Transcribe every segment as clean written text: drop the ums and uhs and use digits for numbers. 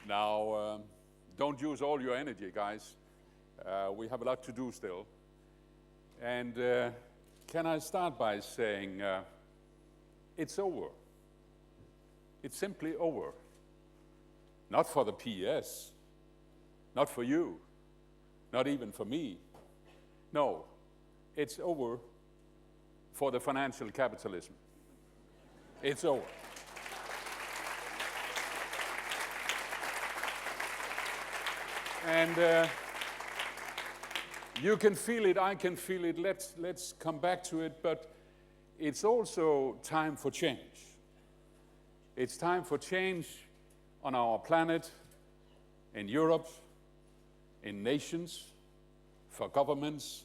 Now, don't use all your energy, guys. We have a lot to do still. And can I start by saying it's over. It's simply over. Not for the PS, not for you, not even for me. No, it's over for the financial capitalism. It's over. And you can feel it, I can feel it, let's come back to it, but it's also time for change. It's time for change on our planet, in Europe, in nations, for governments,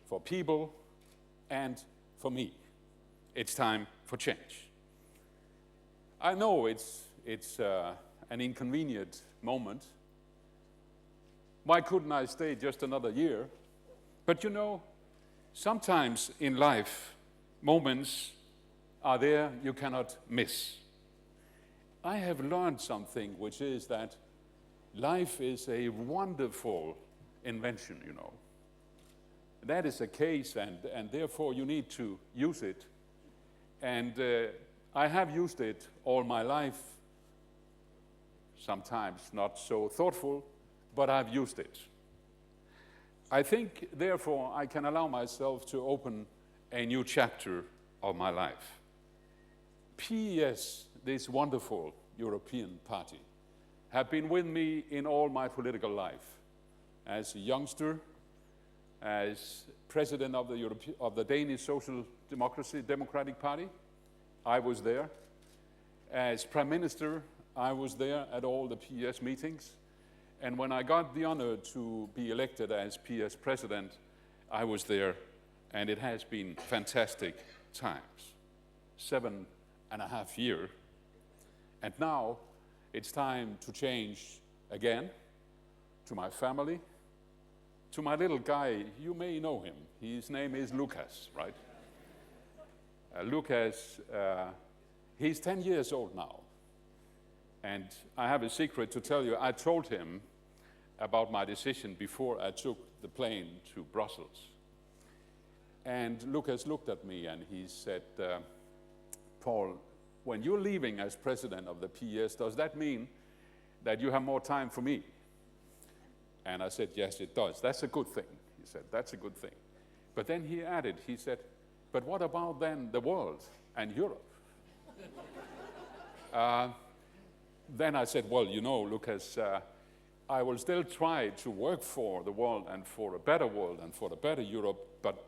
for people, and for me. It's time for change. I know it's an inconvenient moment. Why couldn't I stay just another year? But you know, sometimes in life, moments are there you cannot miss. I have learned something, which is that life is a wonderful invention, you know. That is the case, and therefore you need to use it. And I have used it all my life, sometimes not so thoughtful, but I've used it. I think, therefore, I can allow myself to open a new chapter of my life. PES, this wonderful European party, have been with me in all my political life. As a youngster, as president of the Danish Social Democratic Party, I was there. As prime minister, I was there at all the PES meetings. And when I got the honor to be elected as PS president, I was there, and it has been fantastic times. 7.5 years. And now it's time to change again, to my family, to my little guy. You may know him. His name is Lucas, right? Lucas, he's 10 years old now. And I have a secret to tell you. I told him about my decision before I took the plane to Brussels. And Lucas looked at me and he said, Paul, when you're leaving as president of the PS, does that mean that you have more time for me? And I said, yes, it does. That's a good thing. He said, that's a good thing. But then he added, he said, but what about then the world and Europe? Then I said, well, you know, Lucas, I will still try to work for the world and for a better world and for a better Europe, but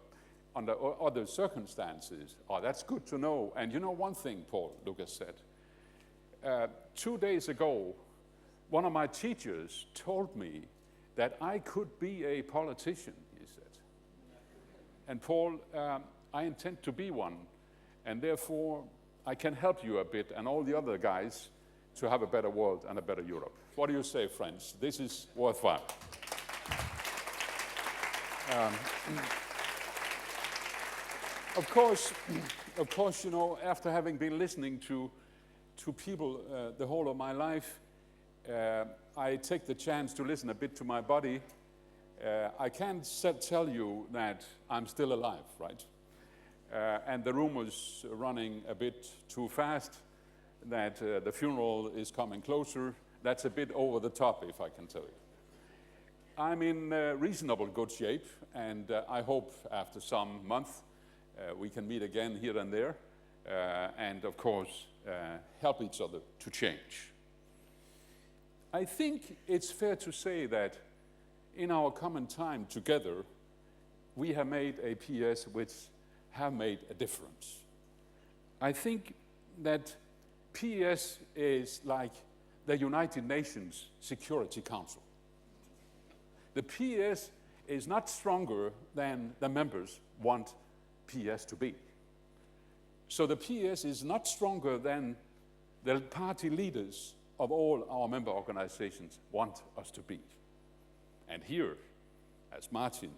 under other circumstances. Oh, that's good to know. And you know one thing, Paul, Lucas said. 2 days ago, one of my teachers told me that I could be a politician, he said. And Paul, I intend to be one, and therefore I can help you a bit and all the other guys to have a better world and a better Europe. What do you say, friends? This is worthwhile. Of course, you know, after having been listening to people the whole of my life, I take the chance to listen a bit to my body. I can't tell you that I'm still alive, right? And the rumors running a bit too fast, that the funeral is coming closer. That's a bit over the top, if I can tell you. I'm in reasonable good shape, and I hope after some month we can meet again here and there, and of course help each other to change. I think it's fair to say that in our common time together, we have made a PS which have made a difference. I think that PS is like the United Nations Security Council. The PS is not stronger than the members want PS to be. So the PS is not stronger than the party leaders of all our member organizations want us to be. And here, as Martin,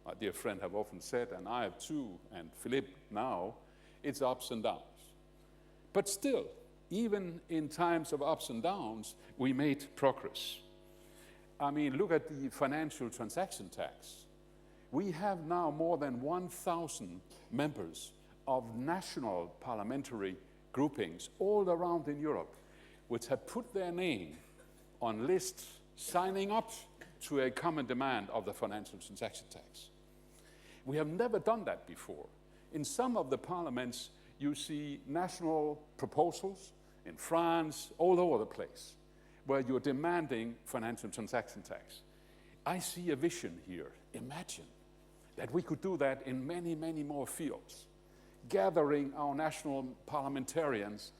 my dear friend, have often said, and I have too, and Philippe now, it's ups and downs. But still, even in times of ups and downs, we made progress. I mean, look at the financial transaction tax. We have now more than 1,000 members of national parliamentary groupings all around in Europe, which have put their name on lists signing up to a common demand of the financial transaction tax. We have never done that before. In some of the parliaments, you see national proposals in France, all over the place, where you're demanding financial transaction tax. I see a vision here. Imagine that we could do that in many, many more fields, gathering our national parliamentarians,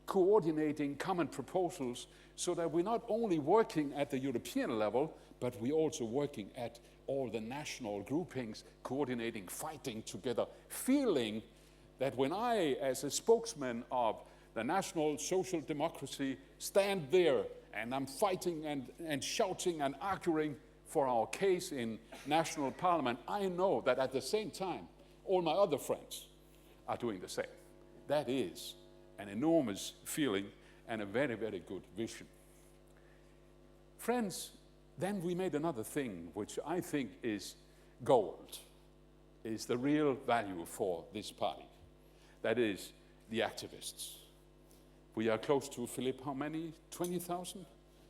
coordinating common proposals, so that we're not only working at the European level, but we're also working at all the national groupings, coordinating, fighting together, feeling that when I, as a spokesman of the national social democracy, stand there and I'm fighting and shouting and arguing for our case in national parliament, I know that at the same time, all my other friends are doing the same. That is an enormous feeling and a very, very good vision. Friends, then we made another thing which I think is gold, is the real value for this party. That is the activists. We are close to, Philip, how many? 20,000?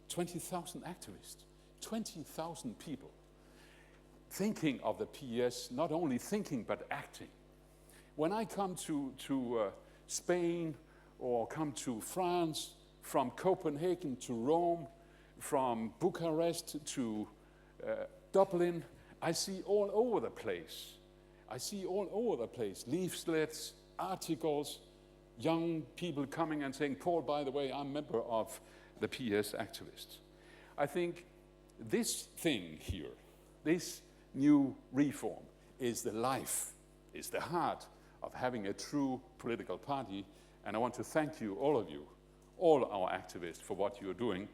20,000 activists. 20,000 people thinking of the PES, not only thinking but acting. When I come to Spain or come to France, from Copenhagen to Rome, from Bucharest to Dublin, I see all over the place. Leaflets, articles, young people coming and saying, Paul, by the way, I'm a member of the PS activists. I think this thing here, this new reform, is the life, is the heart of having a true political party. And I want to thank you, all of you, all our activists, for what you're doing.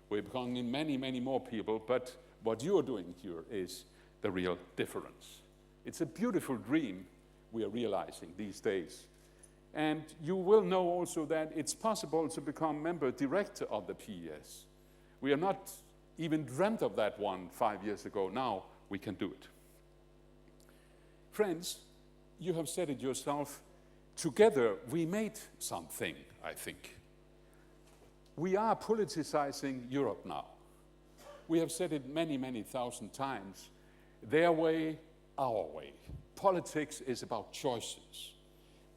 We're becoming many, many more people, but what you're doing here is the real difference. It's a beautiful dream we are realizing these days. And you will know also that it's possible to become member director of the PES. We have not even dreamt of that 5 years ago. Now we can do it. Friends, you have said it yourself. Together we made something, I think. We are politicizing Europe now. We have said it many, many thousand times. Their way, our way. Politics is about choices.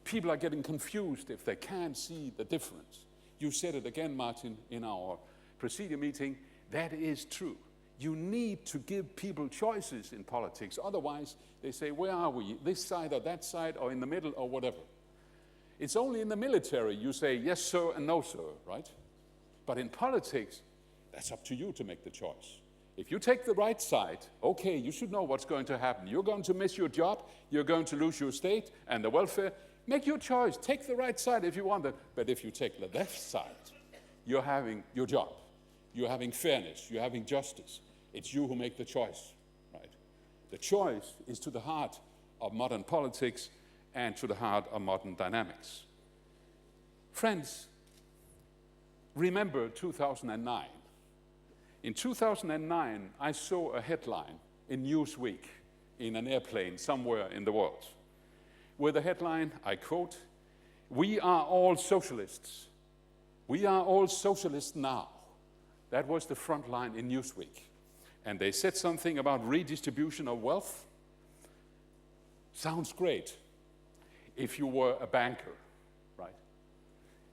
People are getting confused if they can't see the difference. You said it again, Martin, in our presidium meeting. That is true. You need to give people choices in politics. Otherwise, they say, where are we? This side or that side or in the middle or whatever. It's only in the military you say yes, sir, and no, sir, right? But in politics, that's up to you to make the choice. If you take the right side, okay, you should know what's going to happen. You're going to miss your job, you're going to lose your state and the welfare. Make your choice. Take the right side if you want it. But if you take the left side, you're having your job. You're having fairness. You're having justice. It's you who make the choice, right? The choice is to the heart of modern politics and to the heart of modern dynamics. Friends, remember 2009. In 2009, I saw a headline in Newsweek in an airplane somewhere in the world, with the headline, I quote, "We are all socialists. We are all socialists now." That was the front line in Newsweek. And they said something about redistribution of wealth. Sounds great if you were a banker, right?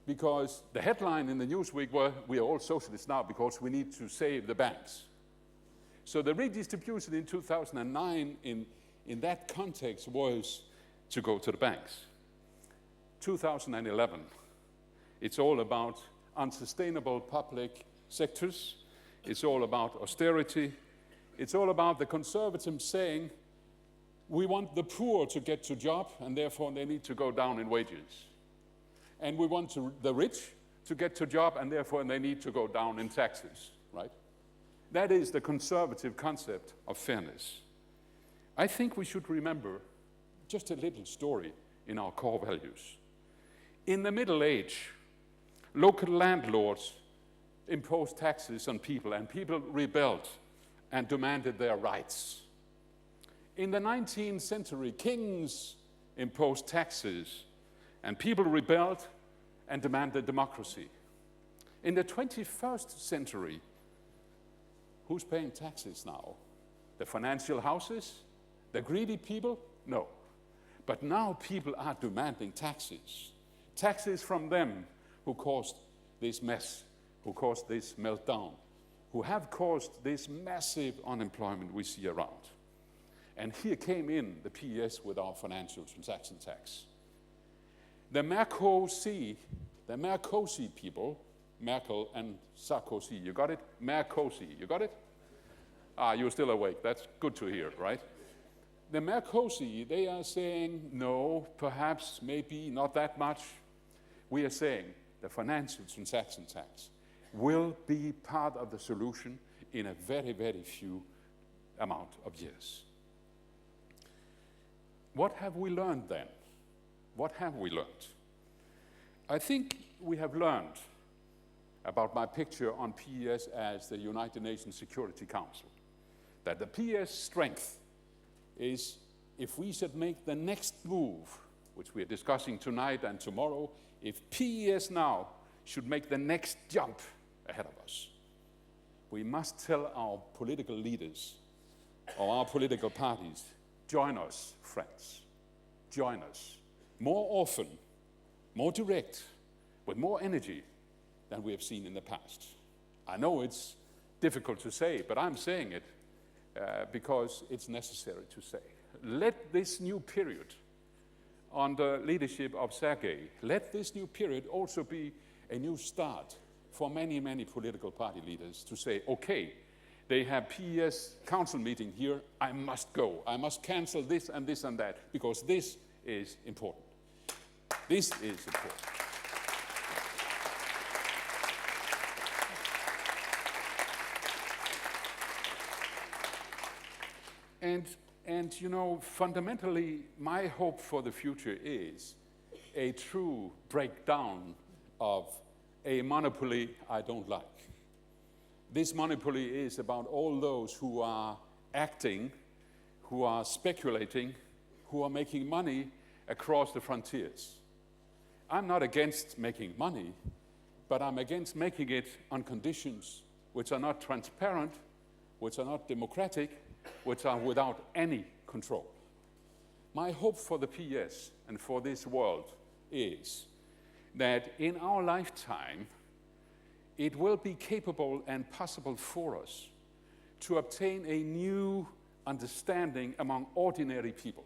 Because the headline in the Newsweek was, "We are all socialists now because we need to save the banks." So the redistribution in 2009 in that context was to go to the banks. 2011, it's all about unsustainable public sectors. It's all about austerity. It's all about the conservatives saying, we want the poor to get a job and therefore they need to go down in wages. And we want the rich to get a job and therefore they need to go down in taxes, right? That is the conservative concept of fairness. I think we should remember just a little story in our core values. In the Middle Age, Local landlords imposed taxes on people, and people rebelled and demanded their rights. In the 19th century, kings imposed taxes, and people rebelled and demanded democracy. In the 21st century, who's paying taxes now? The financial houses? The greedy people? No. But now people are demanding taxes. Taxes from them who caused this mess, who caused this meltdown, who have caused this massive unemployment we see around. And here came in the PS with our financial transaction tax. The Merkozy people, Merkel and Sarkozy, you got it? Merkozy, you got it? You're still awake, that's good to hear, right? The Merkozy, they are saying, no, perhaps, maybe, not that much. We are saying the financial transaction tax will be part of the solution in a very, very few amount of years. What have we learned then? What have we learned? I think we have learned about my picture on PES as the United Nations Security Council, that the PES strength is if we should make the next move, which we are discussing tonight and tomorrow, if PES now should make the next jump ahead of us, we must tell our political leaders or our political parties, join us, friends, join us. More often, more direct, with more energy than we have seen in the past. I know it's difficult to say, but I'm saying it because it's necessary to say. Let this new period under leadership of Sergei, let this new period also be a new start for many, many political party leaders to say, okay, they have PES council meeting here, I must go. I must cancel this and this and that, because this is important. This is important. And you know, fundamentally, my hope for the future is a true breakdown of a monopoly I don't like. This monopoly is about all those who are acting, who are speculating, who are making money across the frontiers. I'm not against making money, but I'm against making it on conditions which are not transparent, which are not democratic, which are without any control. My hope for the PS and for this world is that in our lifetime, it will be capable and possible for us to obtain a new understanding among ordinary people.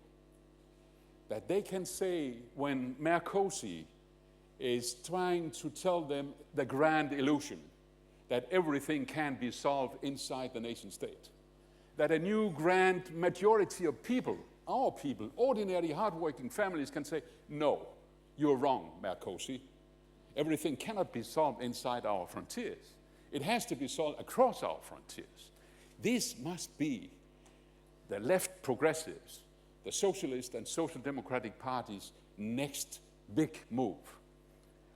That they can say, when Merkozy is trying to tell them the grand illusion that everything can be solved inside the nation state, that a new grand majority of people, our people, ordinary hardworking families can say, no, you're wrong, Merkozy. Everything cannot be solved inside our frontiers. It has to be solved across our frontiers. This must be the left progressives, the socialist and social democratic parties' next big move.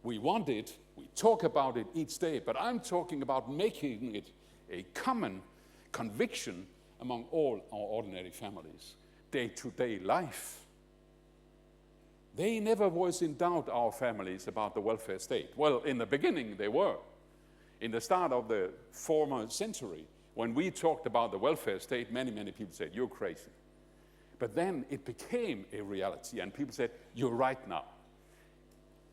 We want it, we talk about it each day, but I'm talking about making it a common conviction among all our ordinary families, day-to-day life. They never was in doubt, our families, about the welfare state. Well, in the beginning, they were. In the start of the former century, when we talked about the welfare state, many, many people said, you're crazy. But then it became a reality, and people said, you're right now.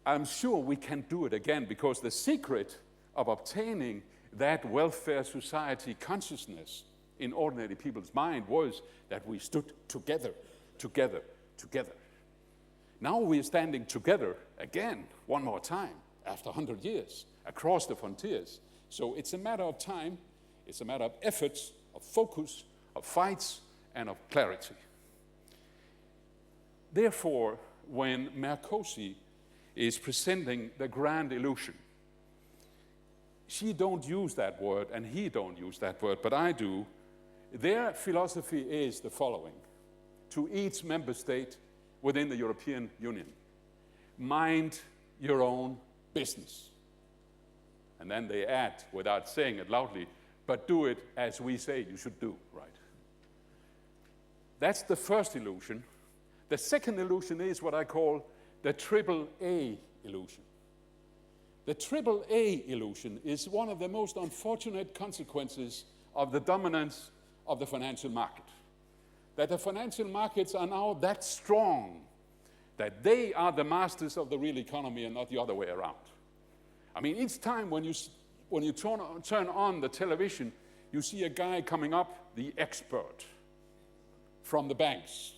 I'm sure we can do it again, because the secret of obtaining that welfare society consciousness in ordinary people's mind was that we stood together, together, together. Now we are standing together again, one more time, after 100 years, across the frontiers. So it's a matter of time, it's a matter of efforts, of focus, of fights, and of clarity. Therefore, when Merkozy is presenting the grand illusion, she don't use that word, and he don't use that word, but I do. Their philosophy is the following: to each member state within the European Union, mind your own business. And then they add, without saying it loudly, but do it as we say you should do, right? That's the first illusion. The second illusion is what I call the triple A illusion. The triple A illusion is one of the most unfortunate consequences of the dominance of the financial market. That the financial markets are now that strong that they are the masters of the real economy and not the other way around. I mean, each time when you turn on the television, you see a guy coming up, the expert from the banks,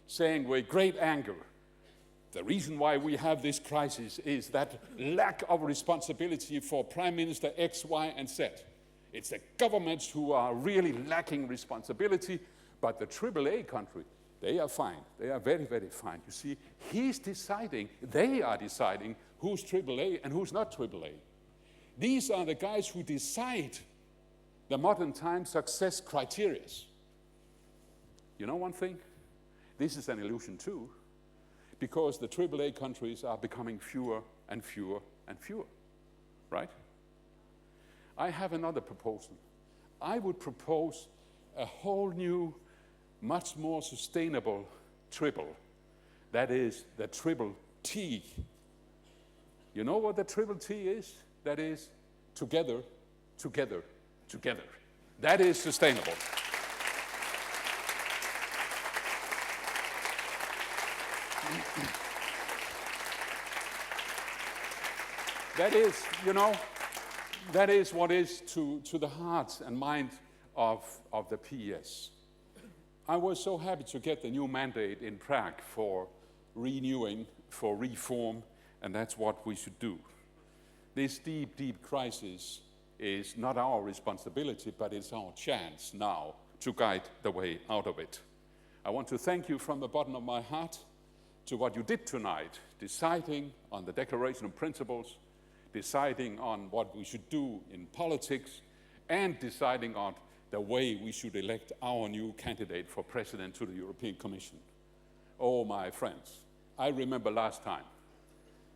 saying with great anger, the reason why we have this crisis is that lack of responsibility for Prime Minister X, Y, and Z. It's the governments who are really lacking responsibility, but the AAA country, they are fine. They are very, very fine. You see, they are deciding who's AAA and who's not AAA. These are the guys who decide the modern time success criteria. You know one thing? This is an illusion too, because the AAA countries are becoming fewer and fewer and fewer, right? I have another proposal. I would propose a whole new, much more sustainable triple. That is the triple T. You know what the triple T is? That is together, together, together. That is sustainable. That is, you know, that is what is to the heart and mind of the PES. I was so happy to get the new mandate in Prague for renewing, for reform, and that's what we should do. This deep, deep crisis is not our responsibility, but it's our chance now to guide the way out of it. I want to thank you from the bottom of my heart to what you did tonight, deciding on the Declaration of Principles, deciding on what we should do in politics, and deciding on the way we should elect our new candidate for president to the European Commission. Oh, my friends, I remember last time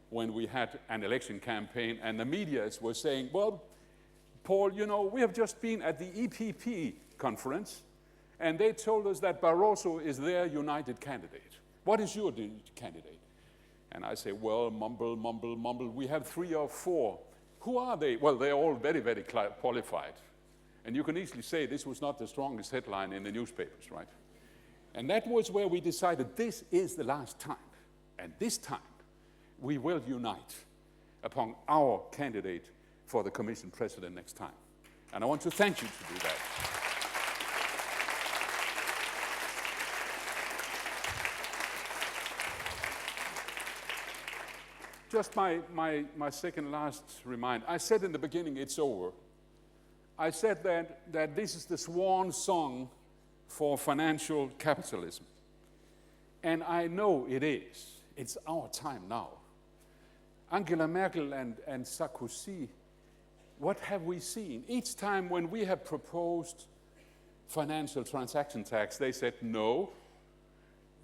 when we had an election campaign and the media were saying, well, Paul, you know, we have just been at the EPP conference and they told us that Barroso is their united candidate. What is your candidate? And I say, well, mumble, mumble, mumble. We have 3 or 4. Who are they? Well, they're all very, very qualified. And you can easily say this was not the strongest headline in the newspapers, right? And that was where we decided this is the last time. And this time, we will unite upon our candidate for the Commission President next time. And I want to thank you to do that. Just my second last reminder. I said in the beginning, it's over. I said that this is the swan song for financial capitalism. And I know it is. It's our time now. Angela Merkel and Sarkozy, what have we seen? Each time when we have proposed financial transaction tax, they said no.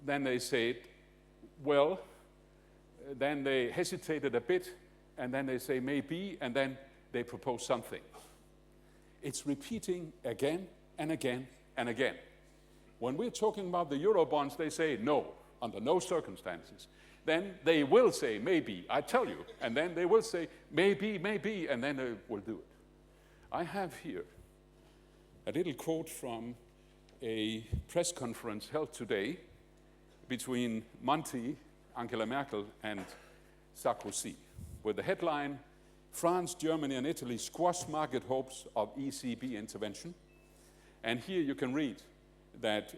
Then they said, well, then they hesitated a bit, and then they say maybe, and then they propose something. It's repeating again and again and again. When we're talking about the Eurobonds, they say no, under no circumstances. Then they will say maybe, I tell you, and then they will say maybe, maybe, and then they will do it. I have here a little quote from a press conference held today between Monti, Angela Merkel, and Sarkozy, with the headline, France, Germany, and Italy squash market hopes of ECB intervention. And here you can read that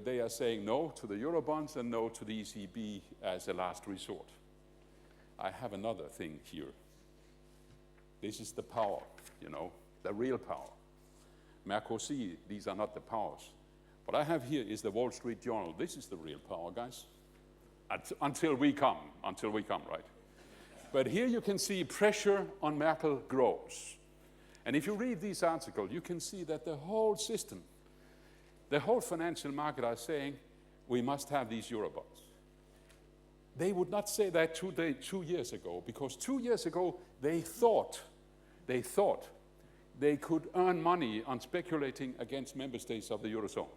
they are saying no to the Eurobonds and no to the ECB as a last resort. I have another thing here. This is the power, you know, the real power. Merkozy, these are not the powers. What I have here is the Wall Street Journal. This is the real power, guys. Until we come, right? But here you can see pressure on Merkel grows. And if you read this article, you can see that the whole system, the whole financial market are saying we must have these Eurobonds. They would not say that 2 years ago, because 2 years ago they thought they could earn money on speculating against member states of the Eurozone.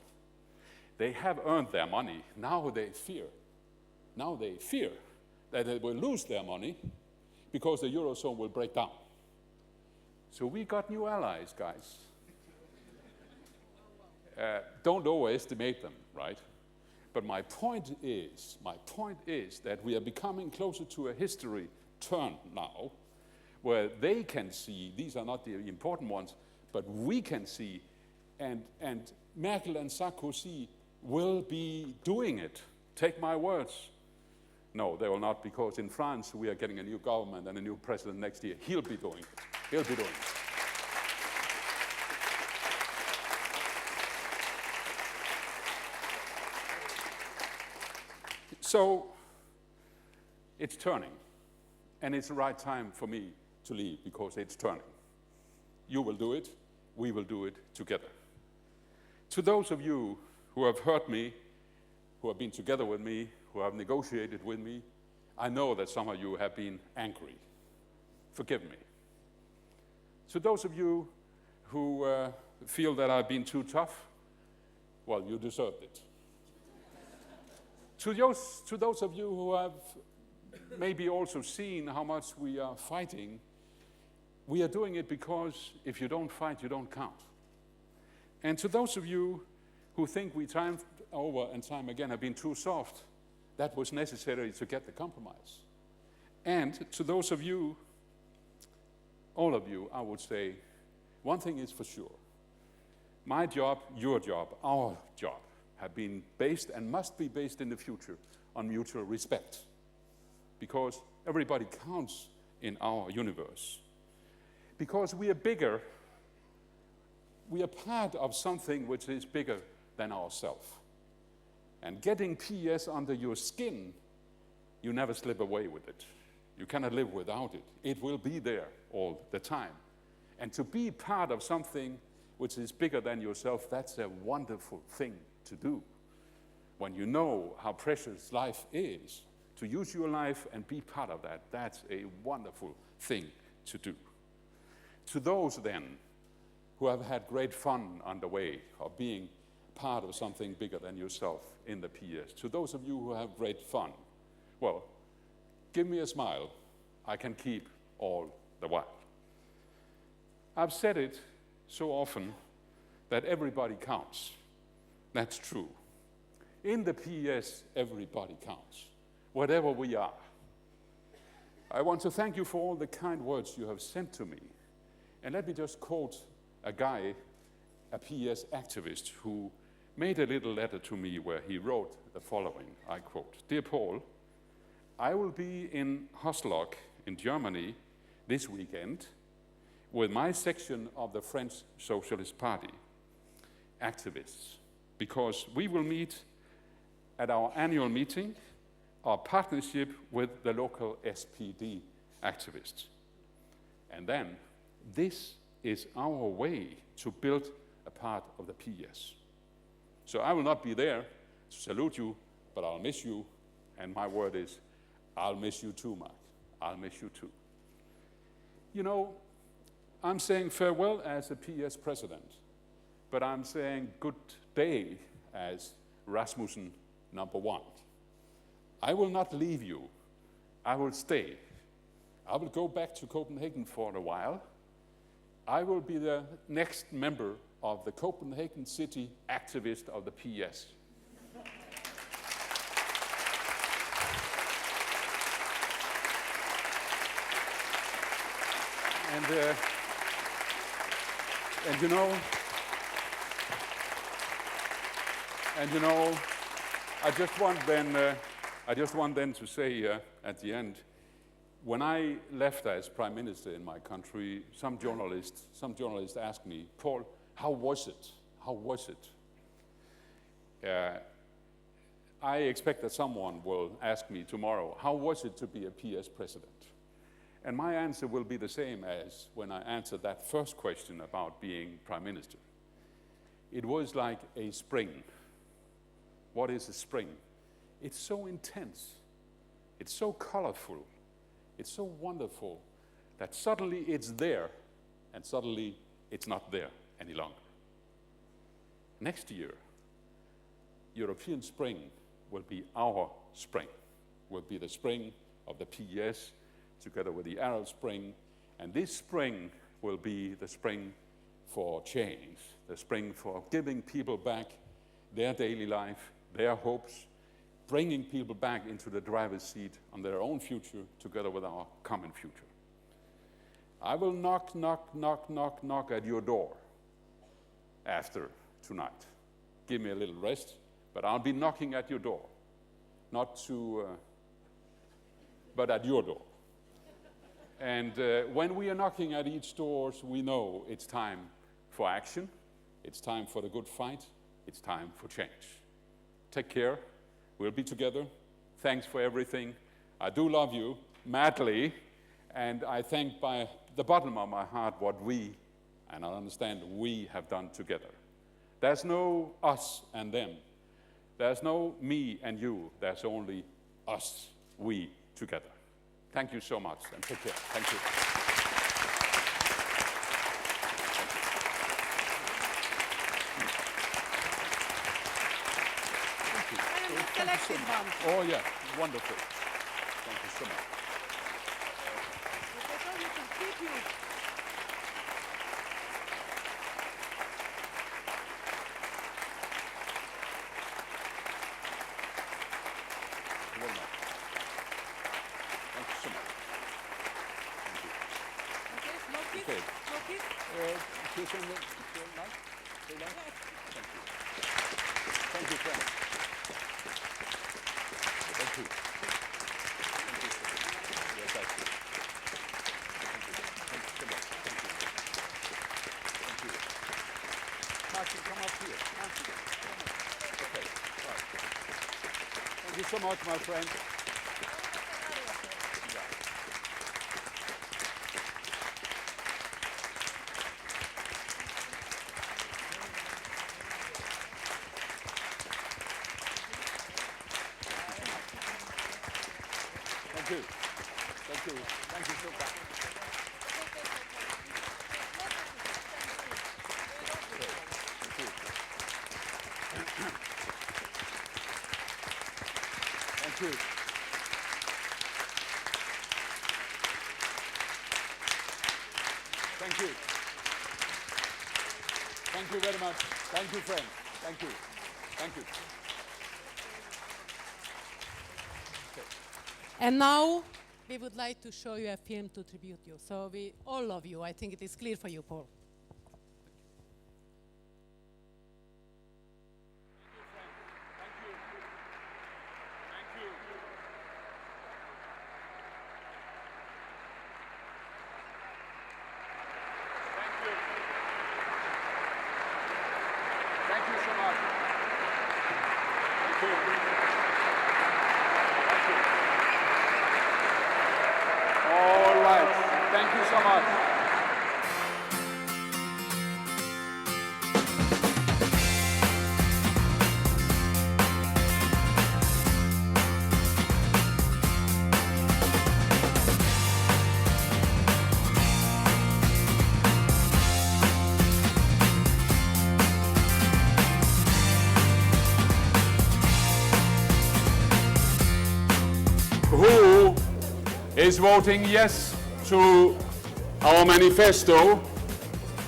They have earned their money. Now they fear. Now they fear that they will lose their money because the Eurozone will break down. So we got new allies, guys. Don't overestimate them, right? But my point is that we are becoming closer to a history turn now, where they can see, these are not the important ones, but we can see, and Merkel and Sarkozy will be doing it. Take my words. No, they will not, because in France we are getting a new government and a new president next year. He'll be doing it. He'll be doing it. So it's turning, and it's the right time for me to leave because it's turning. You will do it, we will do it together. To those of you who have heard me, who have been together with me, who have negotiated with me, I know that some of you have been angry. Forgive me. To those of you who feel that I've been too tough, well, you deserved it. To those of you who have maybe also seen how much we are fighting, we are doing it because if you don't fight, you don't count. And to those of you who think we time over and time again have been too soft, that was necessary to get the compromise. And to those of you, all of you, I would say, one thing is for sure. My job, your job, our job, have been based and must be based in the future on mutual respect, because everybody counts in our universe. Because we are bigger, we are part of something which is bigger than ourselves. And getting PS under your skin, you never slip away with it. You cannot live without it. It will be there all the time. And to be part of something which is bigger than yourself, that's a wonderful thing to do. When you know how precious life is, to use your life and be part of that, that's a wonderful thing to do. To those then who have had great fun on the way of being part of something bigger than yourself in the PS, to those of you who have great fun, well, give me a smile. I can keep all the while. I've said it so often that everybody counts. That's true. In the PS, everybody counts, whatever we are. I want to thank you for all the kind words you have sent to me. And let me just quote a guy, a PS activist, who made a little letter to me where he wrote the following, I quote, "Dear Poul, I will be in Hoslock in Germany this weekend with my section of the French Socialist Party activists, because we will meet at our annual meeting, our partnership with the local SPD activists. And then, this is our way to build a part of the PS. So I will not be there to salute you, but I'll miss you, and my word is, I'll miss you too, Mark. I'll miss you too." You know, I'm saying farewell as a PS president, but I'm saying good day as Rasmussen #1. I will not leave you. I will stay. I will go back to Copenhagen for a while. I will be the next member of the Copenhagen City activist of the PS. And you know, I just want then to say at the end, when I left as prime minister in my country, some journalists asked me, "Poul, how was it? How was it?" I expect that someone will ask me tomorrow, "How was it to be a PS president?" And my answer will be the same as when I answered that first question about being prime minister. It was like a spring. What is a spring? It's so intense. It's so colorful. It's so wonderful that suddenly it's there and suddenly it's not there any longer. Next year, European spring will be our spring, will be the spring of the PES together with the Arab Spring, and this spring will be the spring for change, the spring for giving people back their daily life, their hopes, bringing people back into the driver's seat on their own future together with our common future. I will knock, knock, knock, knock, knock at your door after tonight. Give me a little rest, but I'll be knocking at your door, but at your door. And when we are knocking at each door, we know it's time for action, it's time for the good fight, it's time for change. Take care, we'll be together. Thanks for everything. I do love you madly, and I thank by the bottom of my heart what we, and I understand we have done together. There's no us and them. There's no me and you. There's only us, we, together. Thank you so much, and take care. Thank you. Oh yeah, wonderful. Thank you so much. Thank you, friend. Thank you. Yes, I see. Thank you. Thank you. Martin, come up here. Martin, come on. Okay, right. Thank you so much, my friend. Thank you. Thank you. Thank you so much. Thank you. Thank you. Thank you. Thank you very much. Thank you, friend. Thank you. Thank you. And now we would like to show you a film to tribute you. So all of you, I think it is clear for you, Paul. Thank you so much. Thank you. All right. Thank you so much. Who is voting yes to our manifesto?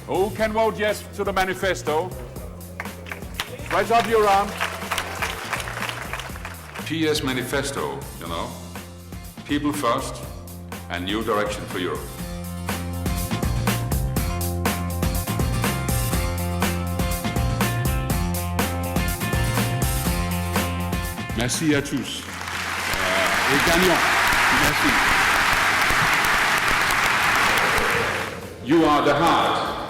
Who can vote yes to the manifesto? Raise up your arm. PS manifesto, you know, people first and new direction for Europe. Merci à tous. Et gagnons. Merci. You are the heart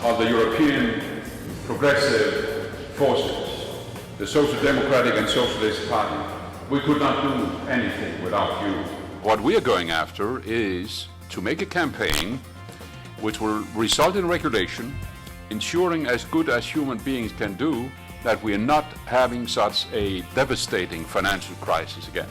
of the European progressive forces, the Social Democratic and Socialist Party. We could not do anything without you. What we are going after is to make a campaign which will result in regulation, ensuring as good as human beings can do that we are not having such a devastating financial crisis again.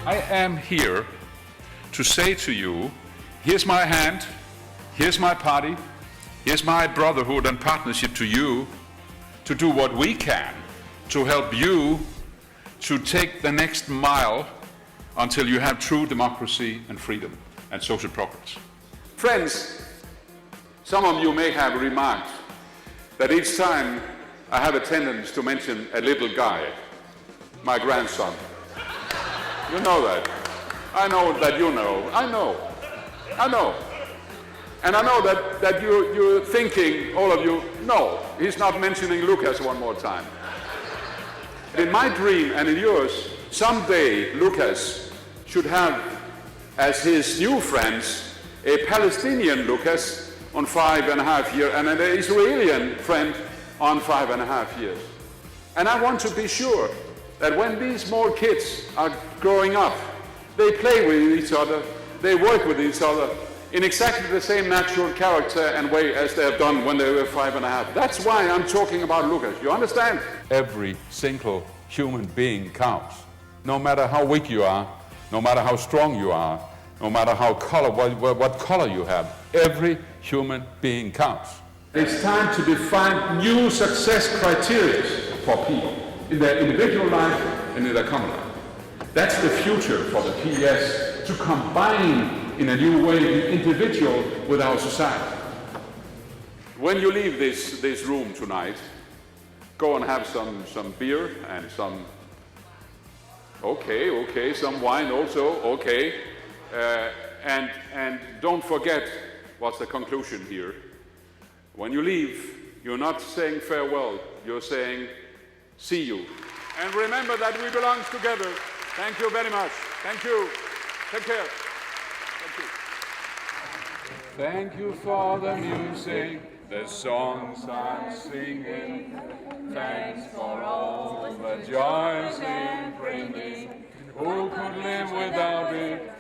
I am here to say to you, here's my hand, here's my party, here's my brotherhood and partnership to you to do what we can to help you to take the next mile until you have true democracy and freedom and social progress. Friends, some of you may have remarked that each time I have a tendency to mention a little guy, my grandson. You know that. I know that you know. I know. And I know that you're thinking, all of you, no, he's not mentioning Lucas one more time. In my dream and in yours, someday Lucas should have as his new friends a Palestinian Lucas on 5.5 years and an Israeli friend on 5.5 years. And I want to be sure that when these small kids are growing up, they play with each other, they work with each other in exactly the same natural character and way as they have done when they were 5.5. That's why I'm talking about Lucas. You understand? Every single human being counts. No matter how weak you are, no matter how strong you are, no matter what color you have, every human being counts. It's time to define new success criteria for people in their individual life and in their common life. That's the future for the PES, to combine in a new way the individual with our society. When you leave this room tonight, go and have some beer and some, okay, some wine also, okay. And don't forget what's the conclusion here. When you leave, you're not saying farewell, you're saying see you. And remember that we belong together. Thank you very much. Thank you. Take care. Thank you. Thank you for the music, the songs I'm singing. Thanks for all the joys it's bringing. Who could live without it?